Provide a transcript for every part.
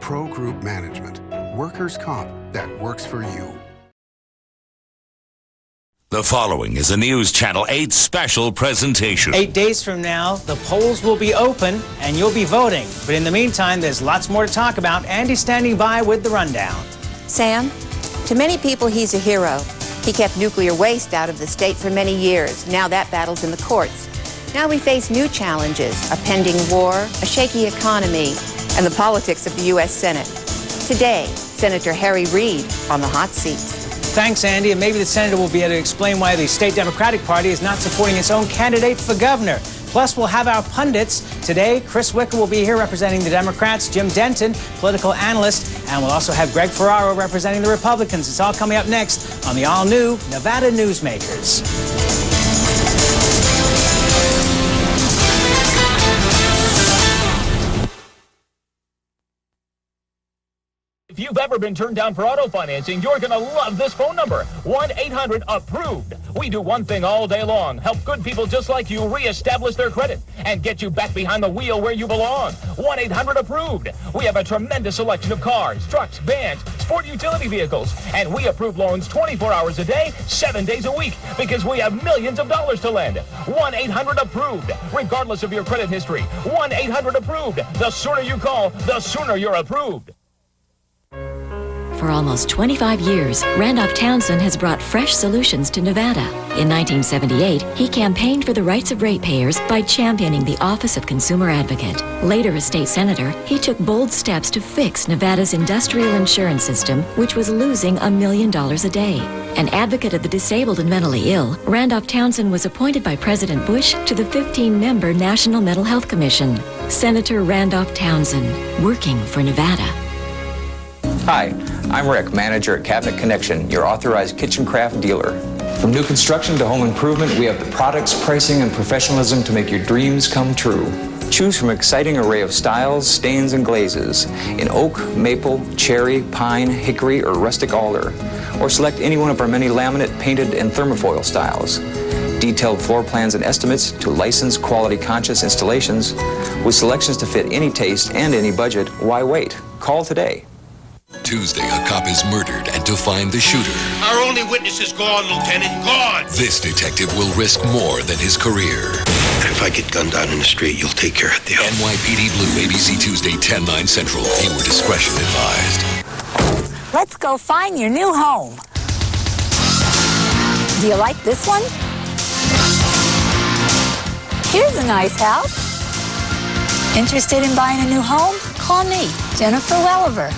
Pro Group Management. Workers' comp that works for you. The following is a News Channel 8 special presentation. 8 days from now, the polls will be open and you'll be voting. But in the meantime, there's lots more to talk about. Andy's standing by with the rundown. Sam, to many people, he's a hero. He kept nuclear waste out of the state for many years. Now that battle's in the courts. Now we face new challenges, a pending war, a shaky economy, and the politics of the U.S. Senate. Today, Senator Reid on the hot seat. Thanks, Andy. And maybe the senator will be able to explain why the state Democratic Party is not supporting its own candidate for governor. Plus, we'll have our pundits. Today, Wicker will be here representing the Democrats, Jim Denton, political analyst, and we'll also have Greg Ferraro representing the Republicans. It's all coming up next on the all-new Nevada Newsmakers. If you've ever been turned down for auto financing, you're going to love this phone number, 1-800-APPROVED. We do one thing all day long, help good people just like you reestablish their credit and get you back behind the wheel where you belong. 1-800-APPROVED. We have a tremendous selection of cars, trucks, vans, sport utility vehicles, and we approve loans 24 hours a day, 7 days a week, because we have millions of dollars to lend. 1-800-APPROVED. Regardless of your credit history, 1-800-APPROVED. The sooner you call, the sooner you're approved. For almost 25 years, Randolph Townsend has brought fresh solutions to Nevada. In 1978, he campaigned for the rights of ratepayers by championing the Office of Consumer Advocate. Later a state senator, he took bold steps to fix Nevada's industrial insurance system, which was losing $1 million a day. An advocate of the disabled and mentally ill, Randolph Townsend was appointed by President Bush to the 15-member National Mental Health Commission. Senator Randolph Townsend, working for Nevada. Hi, I'm Rick, manager at Cabinet Connection, your authorized kitchen craft dealer. From new construction to home improvement, we have the products, pricing, and professionalism to make your dreams come true. Choose from an exciting array of styles, stains, and glazes in oak, maple, cherry, pine, hickory, or rustic alder. Or select any one of our many laminate, painted, and thermofoil styles. Detailed floor plans and estimates to licensed, quality-conscious installations. With selections to fit any taste and any budget, why wait? Call today. Tuesday, a cop is murdered, and to find the shooter, our only witness is gone, Lieutenant, gone! This detective will risk more than his career. If I get gunned down in the street, you'll take care of the deal. NYPD Blue, ABC Tuesday, 10/9 Central. Viewer discretion advised. Let's go find your new home. Do you like this one? Here's a nice house. Interested in buying a new home? Call me, Jennifer Welliver.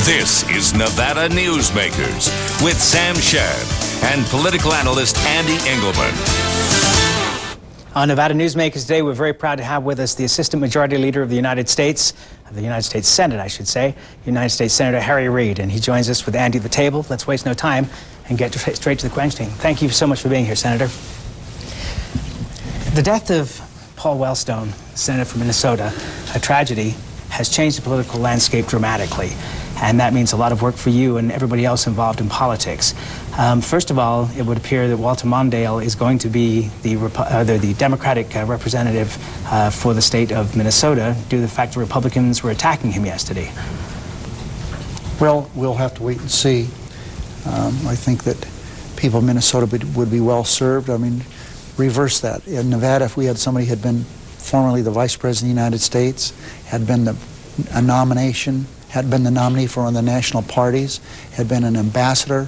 This is Nevada Newsmakers with Sam Shad and political analyst Ande Engleman. On Nevada Newsmakers today, we're very proud to have with us the Assistant Majority Leader of the United States Senate, I should say, United States Senator Reid, and he joins us with Andy at the table. Let's waste no time and get straight to the questioning. Thank you so much for being here, Senator. The death of Paul Wellstone, Senator from Minnesota, a tragedy, has changed the political landscape dramatically. And that means a lot of work for you and everybody else involved in politics. First of all, it would appear that Walter Mondale is going to be the Democratic representative for the state of Minnesota due to the fact the Republicans were attacking him yesterday. Well, we'll have to wait and see. I think that people of Minnesota would be well served. I mean, reverse that. In Nevada, if we had somebody who had been formerly the Vice President of the United States, had been a nomination, had been the nominee for one of the national parties, had been an ambassador,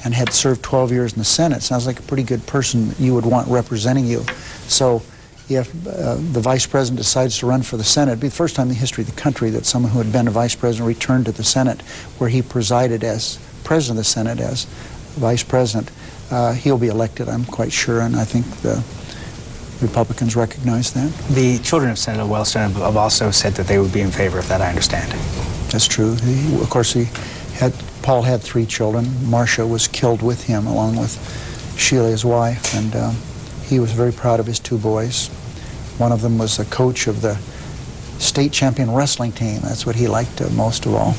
and had served 12 years in the Senate. Sounds like a pretty good person that you would want representing you. So if the Vice President decides to run for the Senate, it'd be the first time in the history of the country that someone who had been a Vice President returned to the Senate, where he presided as President of the Senate, as Vice President. He'll be elected, I'm quite sure, and I think the Republicans recognize that. The children of Senator Wellstone have also said that they would be in favor of that, I understand. That's true. Of course, Paul had 3 children. Marcia was killed with him, along with Sheila, his wife, and he was very proud of his 2 boys. One of them was a coach of the state champion wrestling team. That's what he liked most of all.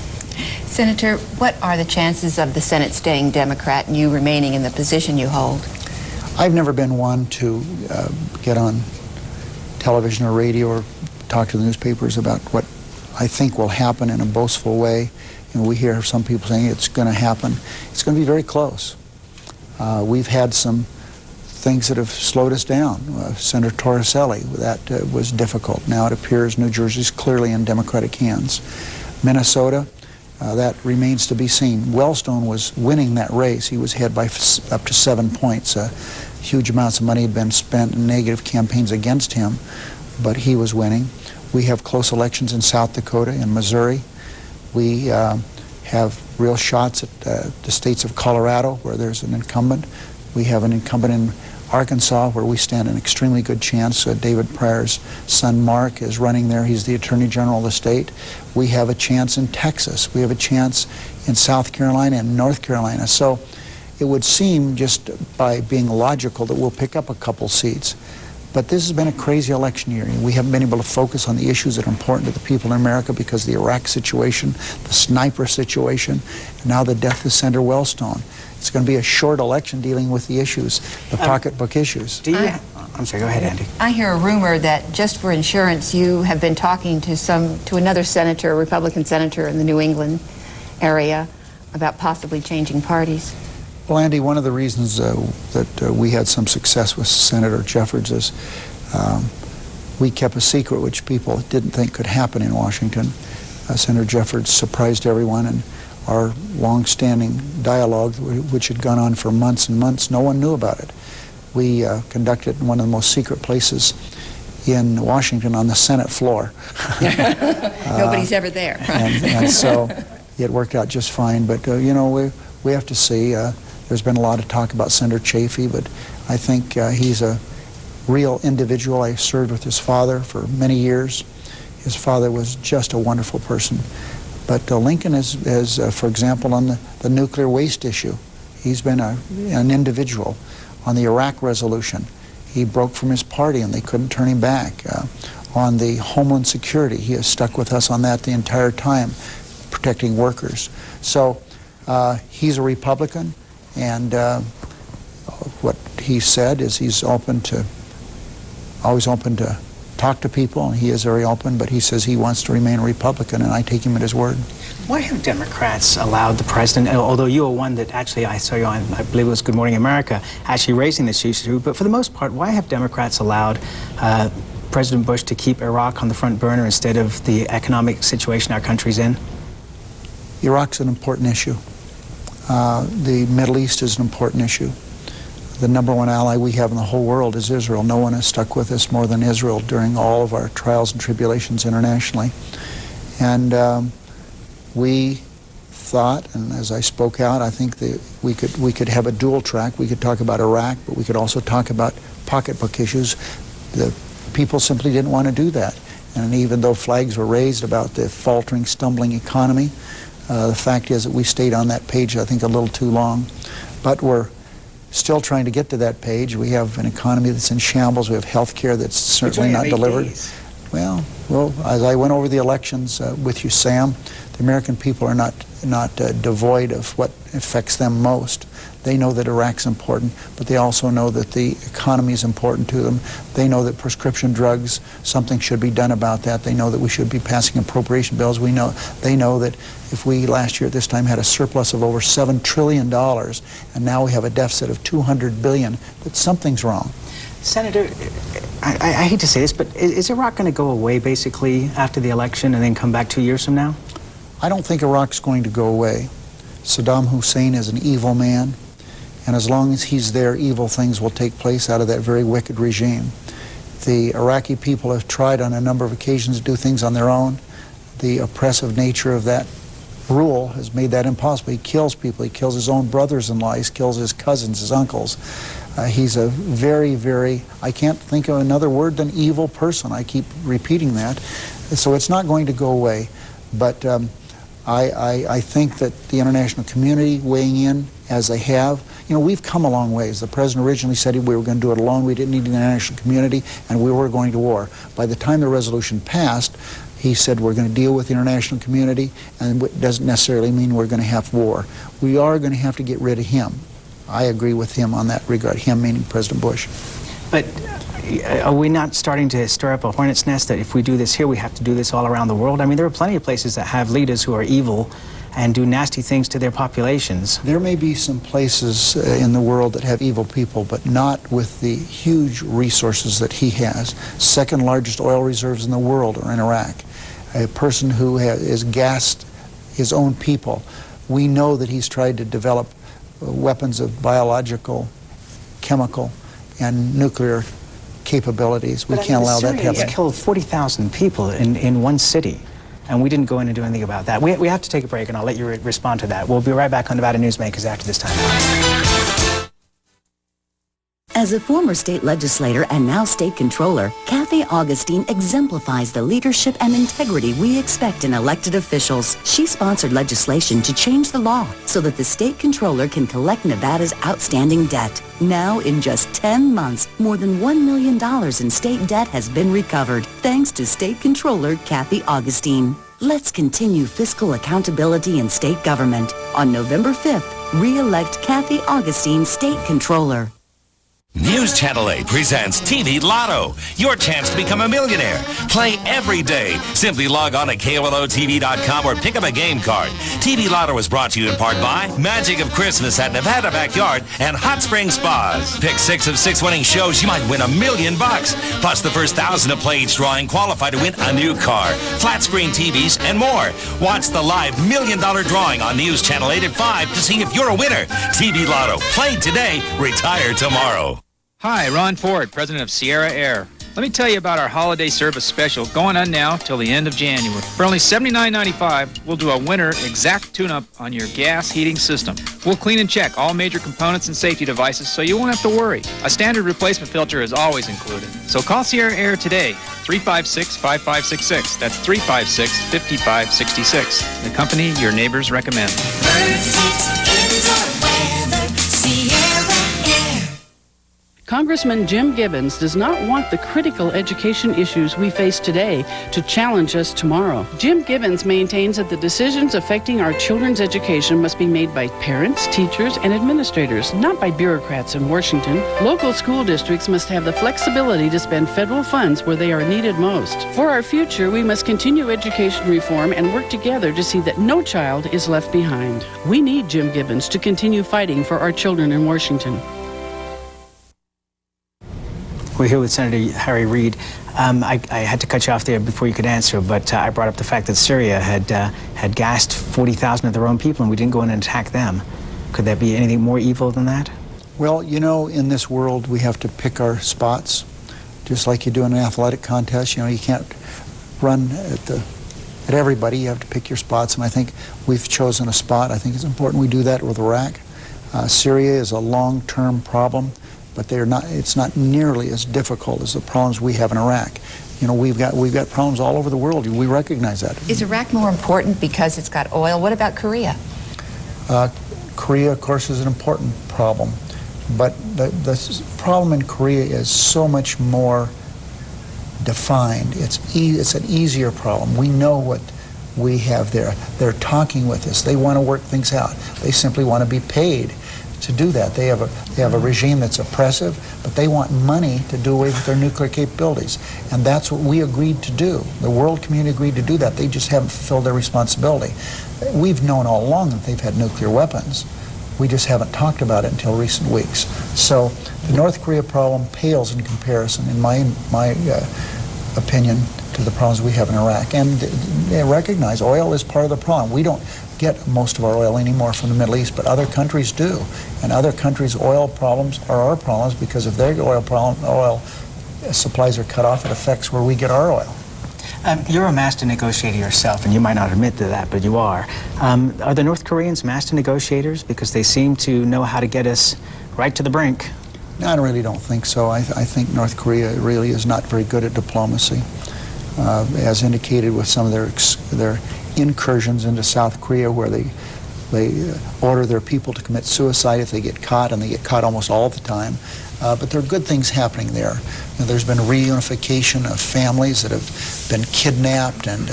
Senator, what are the chances of the Senate staying Democrat and you remaining in the position you hold? I've never been one to get on television or radio or talk to the newspapers about what I think will happen in a boastful way. We hear some people saying it's going to happen. It's going to be very close. We've had some things that have slowed us down. Senator Torricelli, that was difficult. Now it appears New Jersey's clearly in Democratic hands. Minnesota, that remains to be seen. Wellstone was winning that race. He was ahead by up to 7 points. Huge amounts of money had been spent in negative campaigns against him, but he was winning. We have close elections in South Dakota and Missouri. We have real shots at the states of Colorado, where there's an incumbent. We have an incumbent in Arkansas, where we stand an extremely good chance. David Pryor's son, Mark, is running there. He's the Attorney General of the state. We have a chance in Texas. We have a chance in South Carolina and North Carolina. So it would seem, just by being logical, that we'll pick up a couple seats. But this has been a crazy election year. We haven't been able to focus on the issues that are important to the people in America because of the Iraq situation, the sniper situation, and now the death of Senator Wellstone. It's going to be a short election dealing with the issues, the pocketbook issues. I'm sorry, go ahead, Andy. I hear a rumor that just for insurance, you have been talking to another senator, a Republican senator in the New England area, about possibly changing parties. Well, Andy, one of the reasons that we had some success with Senator Jeffords is we kept a secret which people didn't think could happen in Washington. Senator Jeffords surprised everyone, and our long-standing dialogue, which had gone on for months and months, no one knew about it. We conducted it in one of the most secret places in Washington, on the Senate floor. Nobody's ever there. And so it worked out just fine. But, you know, we have to see. There's been a lot of talk about Senator Chafee, but I think he's a real individual. I served with his father for many years. His father was just a wonderful person. But Lincoln is for example, on the nuclear waste issue, he's been an individual. On the Iraq resolution, he broke from his party and they couldn't turn him back. On the Homeland Security, he has stuck with us on that the entire time, protecting workers. So he's a Republican, and what he said is he's always open to talk to people, and he is very open, but he says he wants to remain a Republican, and I take him at his word. Why have Democrats allowed the president, although you were one that actually, I saw you on, I believe it was Good Morning America, actually raising this issue, but for the most part, why have Democrats allowed President Bush to keep Iraq on the front burner instead of the economic situation our country's in? Iraq's an important issue. The Middle East is an important issue. The number one ally we have in the whole world is Israel. No one has stuck with us more than Israel during all of our trials and tribulations internationally. And we thought, and as I spoke out, I think that we could have a dual track. We could talk about Iraq, but we could also talk about pocketbook issues. The people simply didn't want to do that. And even though flags were raised about the faltering, stumbling economy, the fact is that we stayed on that page, I think, a little too long. But we're still trying to get to that page. We have an economy that's in shambles. We have health care that's certainly not delivered. Well, as I went over the elections with you, Sam, the American people are not devoid of what affects them most. They know that Iraq's important, but they also know that the economy is important to them. They know that prescription drugs, something should be done about that. They know that we should be passing appropriation bills. They know that if we last year at this time had a surplus of over $7 trillion, and now we have a deficit of $200 billion, that something's wrong. Senator, I hate to say this, but is Iraq going to go away basically after the election and then come back 2 years from now? I don't think Iraq's going to go away. Saddam Hussein is an evil man, and as long as he's there, evil things will take place out of that very wicked regime. The Iraqi people have tried on a number of occasions to do things on their own. The oppressive nature of that rule has made that impossible. He kills people. He kills his own brothers-in-law. He kills his cousins, his uncles. He's a very, very, I can't think of another word than evil person. I keep repeating that. So it's not going to go away. But I think that the international community weighing in as they have, you know, we've come a long ways. The president originally said we were going to do it alone. We didn't need the international community, and we were going to war. By the time the resolution passed, he said we're going to deal with the international community, and it doesn't necessarily mean we're going to have war. We are going to have to get rid of him. I agree with him on that regard, him meaning President Bush. But are we not starting to stir up a hornet's nest that if we do this here, we have to do this all around the world? I mean, there are plenty of places that have leaders who are evil and do nasty things to their populations. There may be some places in the world that have evil people, but not with the huge resources that he has. Second largest oil reserves in the world are in Iraq. A person who has gassed his own people. We know that he's tried to develop weapons of biological, chemical, and nuclear capabilities. We can't allow that to happen. Syria's killed 40,000 people in one city, and we didn't go in and do anything about that. We have to take a break, and I'll let you respond to that. We'll be right back on Nevada Newsmakers after this time. As a former state legislator and now state controller, Kathy Augustine exemplifies the leadership and integrity we expect in elected officials. She sponsored legislation to change the law so that the state controller can collect Nevada's outstanding debt. Now, in just 10 months, more than $1 million in state debt has been recovered, thanks to State Controller Kathy Augustine. Let's continue fiscal accountability in state government. On November 5th, re-elect Kathy Augustine State Controller. News Channel 8 presents TV Lotto, your chance to become a millionaire. Play every day. Simply log on to KOLOTV.com or pick up a game card. TV Lotto is brought to you in part by Magic of Christmas at Nevada Backyard and Hot Spring Spas. Pick 6 of 6 winning shows, you might win $1 million. Plus the first 1,000 to play each drawing qualify to win a new car, flat screen TVs, and more. Watch the live $1 million drawing on News Channel 8 at 5 to see if you're a winner. TV Lotto. Play today, retire tomorrow. Hi, Ron Ford, president of Sierra Air. Let me tell you about our holiday service special going on now till the end of January. For only $79.95, we'll do a winter exact tune-up on your gas heating system. We'll clean and check all major components and safety devices so you won't have to worry. A standard replacement filter is always included. So call Sierra Air today, 356-5566. That's 356-5566. The company your neighbors recommend. Congressman Jim Gibbons does not want the critical education issues we face today to challenge us tomorrow. Jim Gibbons maintains that the decisions affecting our children's education must be made by parents, teachers, and administrators, not by bureaucrats in Washington. Local school districts must have the flexibility to spend federal funds where they are needed most. For our future, we must continue education reform and work together to see that no child is left behind. We need Jim Gibbons to continue fighting for our children in Washington. We're here with Senator Harry Reid. I had to cut you off there before you could answer, but I brought up the fact that Syria had gassed 40,000 of their own people, and we didn't go in and attack them. Could there be anything more evil than that? Well, you know, in this world, we have to pick our spots, just like you do in an athletic contest. You know, you can't run at everybody. You have to pick your spots, and I think we've chosen a spot. I think it's important we do that with Iraq. Syria is a long-term problem, but it's not nearly as difficult as the problems we have in Iraq. You know, we've got problems all over the world. We recognize that. Is Iraq more important because it's got oil? What about Korea? Korea, of course, is an important problem, but the problem in Korea is so much more defined. It's an easier problem. We know what we have there. They're talking with us. They want to work things out. They simply want to be paid to do that. They have a regime that's oppressive, but they want money to do away with their nuclear capabilities. And that's what we agreed to do. The world community agreed to do that. They just haven't fulfilled their responsibility. We've known all along that they've had nuclear weapons. We just haven't talked about it until recent weeks. So the North Korea problem pales in comparison, in my opinion, to the problems we have in Iraq. And they recognize oil is part of the problem. We don't get most of our oil anymore from the Middle East, but other countries do. And other countries' oil problems are our problems because if their oil supplies are cut off, it affects where we get our oil. You're a master negotiator yourself, and you might not admit to that, but you are. Are the North Koreans master negotiators? Because they seem to know how to get us right to the brink. No, I really don't think so. I think North Korea really is not very good at diplomacy. As indicated with some of their incursions into South Korea, where they order their people to commit suicide if they get caught, and they get caught almost all the time. But there are good things happening there. You know, there's been reunification of families that have been kidnapped, and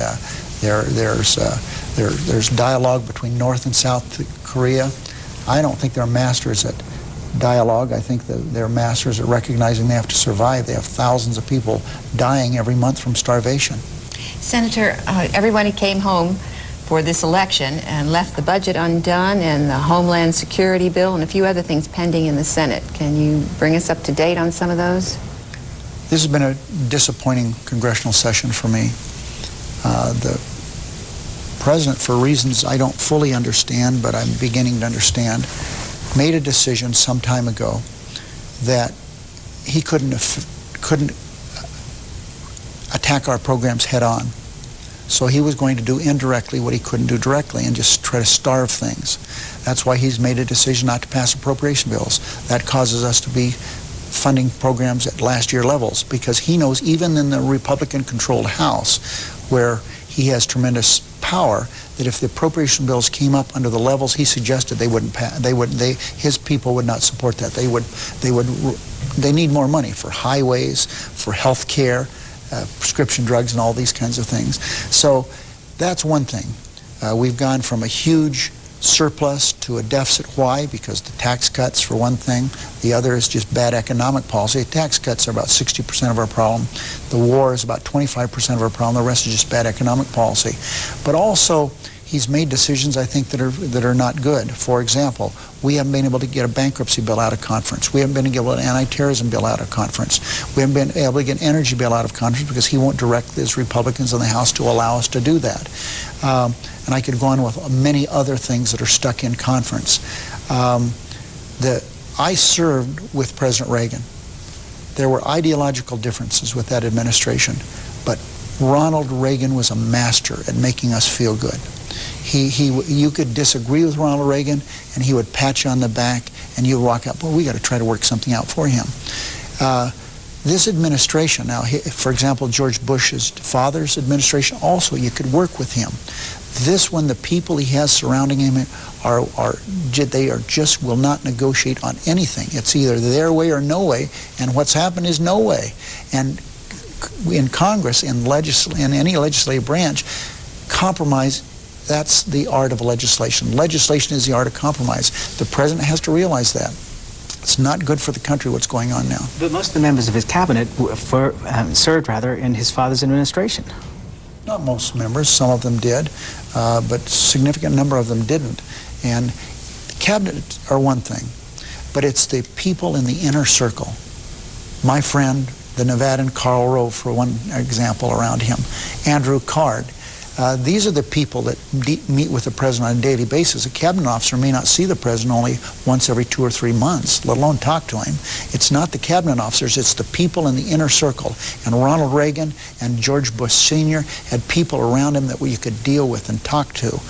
there's dialogue between North and South Korea. I don't think they're masters at dialogue. I think that they're masters at recognizing they have to survive. They have thousands of people dying every month from starvation. Senator, everyone who came home for this election and left the budget undone and the Homeland Security bill and a few other things pending in the Senate. Can you bring us up to date on some of those? This has been a disappointing congressional session for me. The president, for reasons I don't fully understand, but I'm beginning to understand, made a decision some time ago that he couldn't attack our programs head on. So he was going to do indirectly what he couldn't do directly and just try to starve things. That's why he's made a decision not to pass appropriation bills. That causes us to be funding programs at last year levels, because he knows even in the Republican-controlled House, where he has tremendous power, that if the appropriation bills came up under the levels he suggested, they wouldn't pass. His people would not support that. They need more money for highways, for health care, prescription drugs, and all these kinds of things. So that's one thing. We've gone from a huge surplus to a deficit. Why? Because the tax cuts, for one thing. The other is just bad economic policy. Tax cuts are about 60% of our problem. The war is about 25% of our problem. The rest is just bad economic policy. But also, he's made decisions, I think, that are not good. For example, we haven't been able to get a bankruptcy bill out of conference. We haven't been able to get an anti-terrorism bill out of conference. We haven't been able to get an energy bill out of conference because he won't direct his Republicans in the House to allow us to do that. And I could go on with many other things that are stuck in conference. I served with President Reagan. There were ideological differences with that administration, but Ronald Reagan was a master at making us feel good. You could disagree with Ronald Reagan, and he would pat you on the back, and you'd walk out, well, we got to try to work something out for him. This administration now, for example, George Bush's father's administration, also you could work with him. This one, the people he has surrounding him just will not negotiate on anything. It's either their way or no way, and what's happened is no way. And in Congress, in any legislative branch, compromise, that's the art of legislation. Legislation is the art of compromise. The president has to realize that. It's not good for the country what's going on now. But most of the members of his cabinet served in his father's administration. Not most members, some of them did, but a significant number of them didn't. And the cabinet are one thing, but it's the people in the inner circle. My friend, the Nevadan Karl Rove, for one example around him, Andrew Card. These are the people that meet with the president on a daily basis. A cabinet officer may not see the president only once every 2 or 3 months, let alone talk to him. It's not the cabinet officers, it's the people in the inner circle. And Ronald Reagan and George Bush Sr. had people around him that you could deal with and talk to.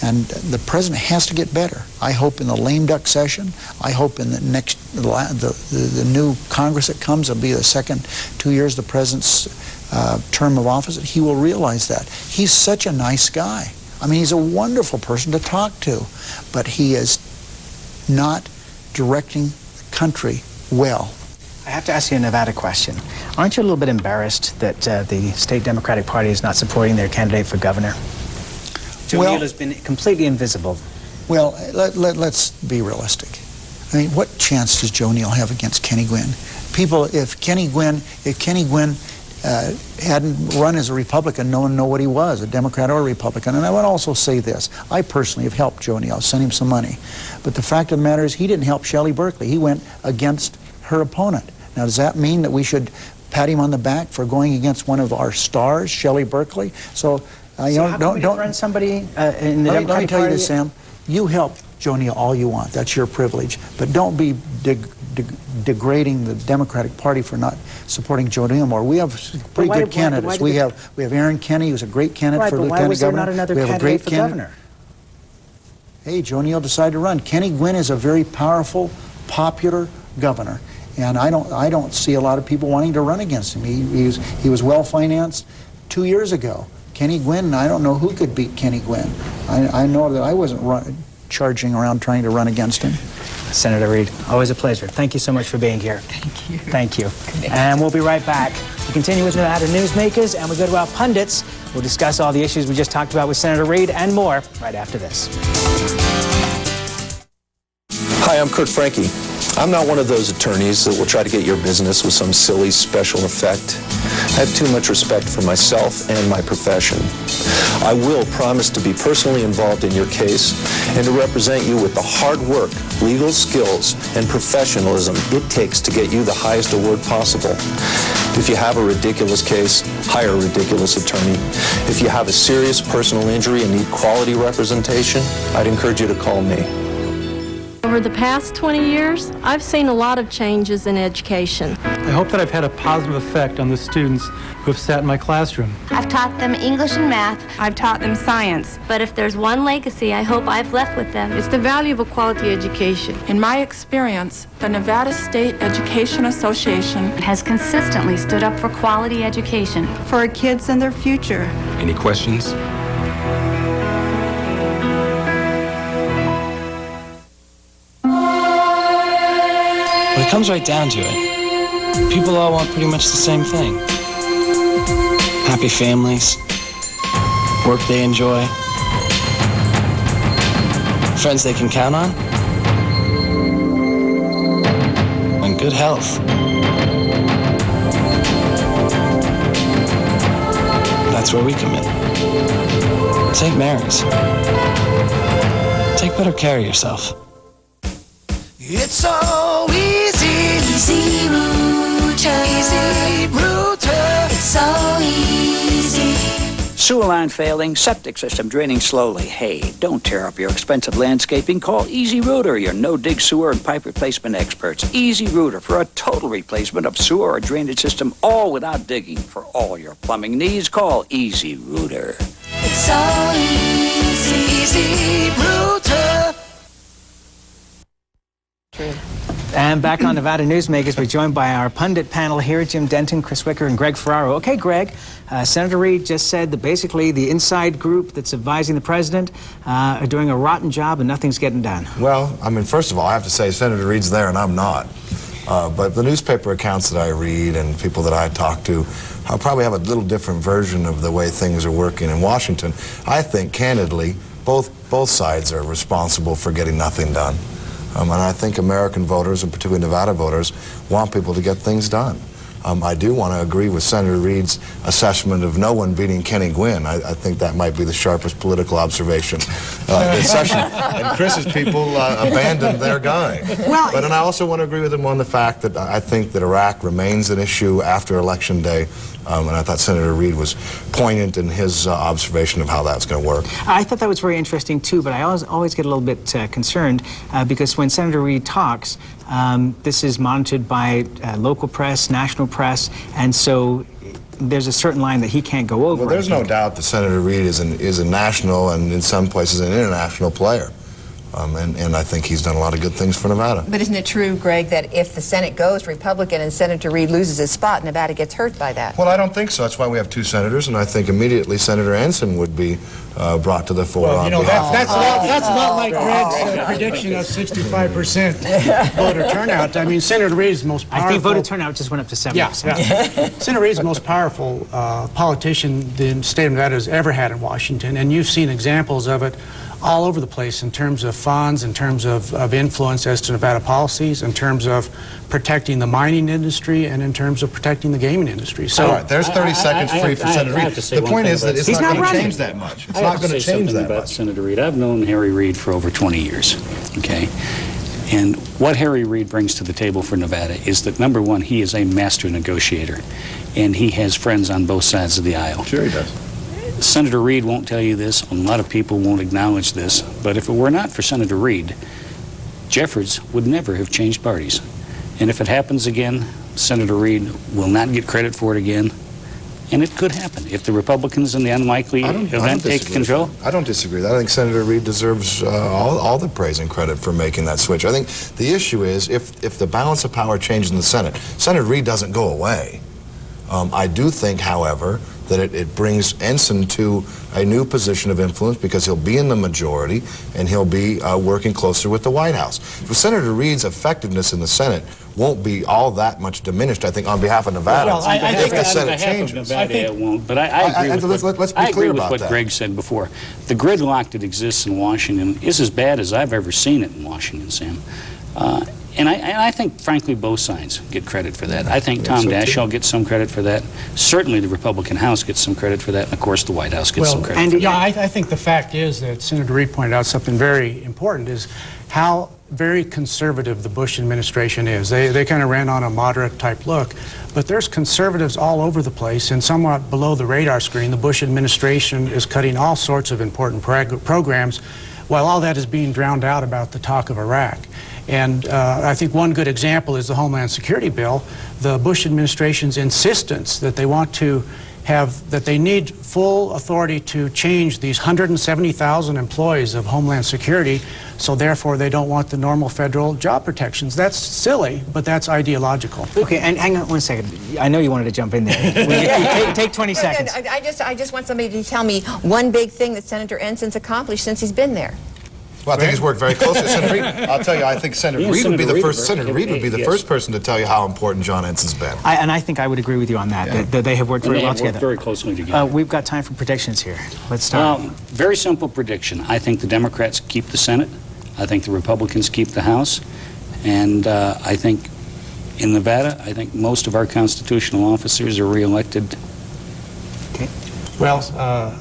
And the president has to get better. I hope in the lame duck session, I hope in the next, the new Congress that comes, it'll be the second 2 years of the president's term of office, he will realize that. He's such a nice guy. I mean, he's a wonderful person to talk to, but he is not directing the country well. I have to ask you a Nevada question. Aren't you a little bit embarrassed that the state Democratic Party is not supporting their candidate for governor? Joe Neal has been completely invisible. Well, let's be realistic. I mean, what chance does Joe Neal have against Kenny Gwinn? People, if Kenny Gwinn hadn't run as a Republican, no one would know what he was, a Democrat or a Republican. And I would also say this. I personally have helped Joe Neal, sent him some money. But the fact of the matter is he didn't help Shelley Berkeley. He went against her opponent. Now, does that mean that we should pat him on the back for going against one of our stars, Shelley Berkeley? So, don't run somebody in the Democratic Let me tell you Party? this, Sam. You help Joe Neal all you want. That's your privilege. But don't be degrading the Democratic Party for not supporting Joe Neal more. We have pretty good candidates. We have Aaron Kenney, who's a great candidate for lieutenant governor. Why was there not another candidate for governor? Hey, Joe Neal decided to run. Kenny Gwinn is a very powerful, popular governor, and I don't see a lot of people wanting to run against him. He was well financed 2 years ago. Kenny Gwinn, I don't know who could beat Kenny Gwinn. I know that I wasn't charging around trying to run against him. Senator Reid, always a pleasure. Thank you so much for being here. Thank you. Thank you. And we'll be right back. We continue with Nevada Newsmakers, and we go to our pundits. We'll discuss all the issues we just talked about with Senator Reid and more right after this. Hi, Hi, I'm Kurt Franke. I'm not one of those attorneys that will try to get your business with some silly special effect. I have too much respect for myself and my profession. I will promise to be personally involved in your case and to represent you with the hard work, legal skills, and professionalism it takes to get you the highest award possible. If you have a ridiculous case, hire a ridiculous attorney. If you have a serious personal injury and need quality representation, I'd encourage you to call me. Over the past 20 years, I've seen a lot of changes in education. I hope that I've had a positive effect on the students who have sat in my classroom. I've taught them English and math. I've taught them science. But if there's one legacy I hope I've left with them, It's the value of a quality education. In my experience, the Nevada State Education Association has consistently stood up for quality education for our kids and their future. Any questions? When it comes right down to it, people all want pretty much the same thing. Happy families, work they enjoy, friends they can count on, and good health. That's where we come in. St. Mary's. Take better care of yourself. It's so easy, easy router, easy router. It's so easy. Sewer line failing, septic system draining slowly. Hey, don't tear up your expensive landscaping. Call Easy Rooter, your no-dig sewer and pipe replacement experts. Easy Rooter for a total replacement of sewer or drainage system, all without digging. For all your plumbing needs, call Easy Rooter. It's so easy, easy router. And back on Nevada Newsmakers, we're joined by our pundit panel here, Jim Denton, Chris Wicker, and Greg Ferraro. Okay, Greg, Senator Reid just said that basically the inside group that's advising the president are doing a rotten job and nothing's getting done. Well, I mean, first of all, I have to say Senator Reid's there and I'm not. But the newspaper accounts that I read and people that I talk to, I probably have a little different version of the way things are working in Washington. I think, candidly, both sides are responsible for getting nothing done. And I think American voters, and particularly Nevada voters, want people to get things done. I do want to agree with Senator Reid's assessment of no one beating Kenny Gwynn. I think that might be the sharpest political observation this session. And Chris's people abandoned their guy. Well, and I also want to agree with him on the fact that I think that Iraq remains an issue after Election Day. And I thought Senator Reid was poignant in his observation of how that's going to work. I thought that was very interesting too, but I always get a little bit concerned because when Senator Reid talks, this is monitored by local press, national press, and so there's a certain line that he can't go over. Well, there's no doubt that Senator Reid is a national and in some places an international player. And I think he's done a lot of good things for Nevada. But isn't it true, Greg, that if the Senate goes Republican and Senator Reid loses his spot, Nevada gets hurt by that? Well, I don't think so. That's why we have two senators, and I think immediately Senator Ensign would be brought to the fore. Well, you know, that's not like Greg's prediction of 65% voter turnout. I mean, Senator Reid is the most powerful. I think voter turnout just went up to 70%. Yeah. Senator Reid is the most powerful politician the state of Nevada has ever had in Washington, and you've seen examples of it all over the place in terms of funds, in terms of influence as to Nevada policies, in terms of protecting the mining industry, and in terms of protecting the gaming industry. So, all right, there's 30 seconds free for Senator Reid. The point is that it's not going to change that much. It's not going to change that much. Senator Reid, I've known Harry Reid for over 20 years, okay? And what Harry Reid brings to the table for Nevada is that, number one, he is a master negotiator, and he has friends on both sides of the aisle. Sure he does. Senator Reid won't tell you this, and a lot of people won't acknowledge this, but if it were not for Senator Reid, Jeffords would never have changed parties. And if it happens again, Senator Reid will not get credit for it again, and it could happen if the Republicans in the unlikely event take control. I don't disagree with that. I think Senator Reid deserves all the praise and credit for making that switch. I think the issue is if the balance of power changes in the Senate, Senator Reid doesn't go away. I do think, however, that it brings Ensign to a new position of influence because he'll be in the majority and he'll be working closer with the White House. But Senator Reid's effectiveness in the Senate won't be all that much diminished, I think, on behalf of Nevada. Well, I think the Senate changes. Nevada, it won't, but I agree with what Greg said before. The gridlock that exists in Washington is as bad as I've ever seen it in Washington, Sam. And I think, frankly, both sides get credit for that. I think Tom Daschle gets some credit for that. Certainly the Republican House gets some credit for that. And, of course, the White House gets some credit for that. Yeah, I think the fact is that Senator Reid pointed out something very important, is how very conservative the Bush administration is. They kind of ran on a moderate-type look. But there's conservatives all over the place, and somewhat below the radar screen, the Bush administration is cutting all sorts of important programs, while all that is being drowned out about the talk of Iraq. And I think one good example is the Homeland Security bill. The Bush administration's insistence that they want to have, that they need full authority to change these 170,000 employees of Homeland Security, so therefore they don't want the normal federal job protections. That's silly, but that's ideological. Okay, and hang on one second. I know you wanted to jump in there. Take 20 seconds. I just want somebody to tell me one big thing that Senator Ensign's accomplished since he's been there. Well, I think he's worked very closely with Senator Reid. I'll tell you, I think Senator Reid would be the first. Senator Reid would be the first person to tell you how important John Ensign's been. And I think I would agree with you on that. That they have worked very well together. Very closely together. We've got time for predictions here. Let's start. Very simple prediction. I think the Democrats keep the Senate. I think the Republicans keep the House. And I think in Nevada, I think most of our constitutional officers are reelected. Well,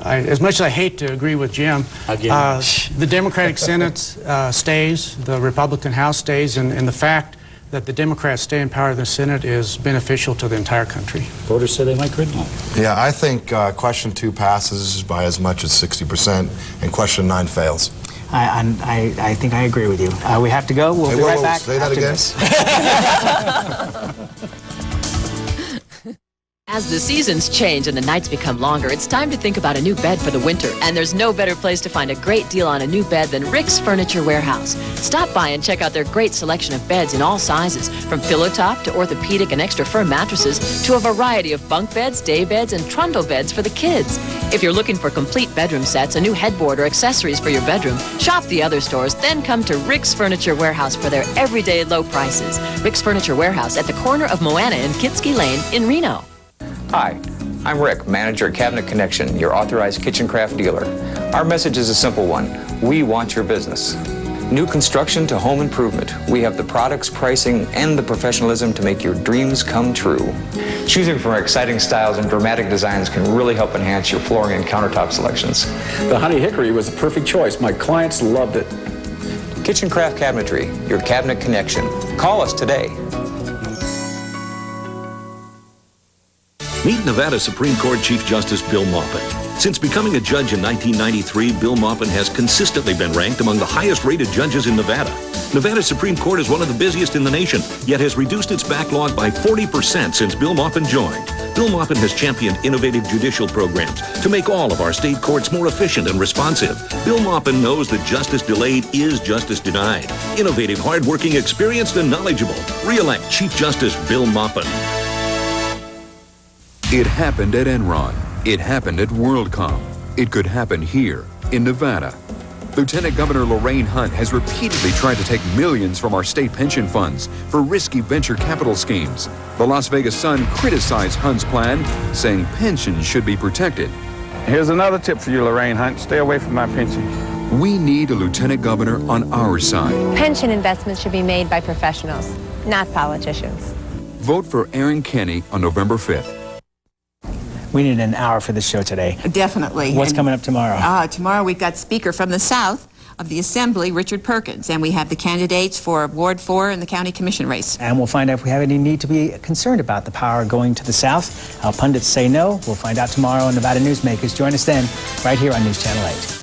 as much as I hate to agree with Jim, the Democratic Senate stays, the Republican House stays, and the fact that the Democrats stay in power in the Senate is beneficial to the entire country. Voters say they like gridlock. Yeah, I think question 2 passes by as much as 60%, and question 9 fails. I think I agree with you. We have to go. We'll be right back. Say that again. As the seasons change and the nights become longer, it's time to think about a new bed for the winter. And there's no better place to find a great deal on a new bed than Rick's Furniture Warehouse. Stop by and check out their great selection of beds in all sizes, from pillow top to orthopedic and extra firm mattresses to a variety of bunk beds, day beds, and trundle beds for the kids. If you're looking for complete bedroom sets, a new headboard, or accessories for your bedroom, shop the other stores, then come to Rick's Furniture Warehouse for their everyday low prices. Rick's Furniture Warehouse at the corner of Moana and Kitsky Lane in Reno. Hi, I'm Rick, manager at Cabinet Connection, your authorized kitchen craft dealer. Our message is a simple one. We want your business. New construction to home improvement. We have the products, pricing, and the professionalism to make your dreams come true. Choosing from our exciting styles and dramatic designs can really help enhance your flooring and countertop selections. The honey hickory was a perfect choice. My clients loved it. Kitchen Craft Cabinetry, your Cabinet Connection. Call us today. Meet Nevada Supreme Court Chief Justice Bill Maupin. Since becoming a judge in 1993, Bill Maupin has consistently been ranked among the highest-rated judges in Nevada. Nevada Supreme Court is one of the busiest in the nation, yet has reduced its backlog by 40% since Bill Maupin joined. Bill Maupin has championed innovative judicial programs to make all of our state courts more efficient and responsive. Bill Maupin knows that justice delayed is justice denied. Innovative, hardworking, experienced, and knowledgeable. Re-elect Chief Justice Bill Maupin. It happened at Enron. It happened at WorldCom. It could happen here in Nevada. Lieutenant Governor Lorraine Hunt has repeatedly tried to take millions from our state pension funds for risky venture capital schemes. The Las Vegas Sun criticized Hunt's plan, saying pensions should be protected. Here's another tip for you, Lorraine Hunt. Stay away from my pension. We need a lieutenant governor on our side. Pension investments should be made by professionals, not politicians. Vote for Aaron Kenney on November 5th. We need an hour for this show today. Definitely. What's coming up tomorrow? Tomorrow we've got Speaker from the South of the Assembly, Richard Perkins, and we have the candidates for Ward 4 in the County Commission race. And we'll find out if we have any need to be concerned about the power going to the South. Pundits say no. We'll find out tomorrow on Nevada Newsmakers. Join us then, right here on News Channel 8.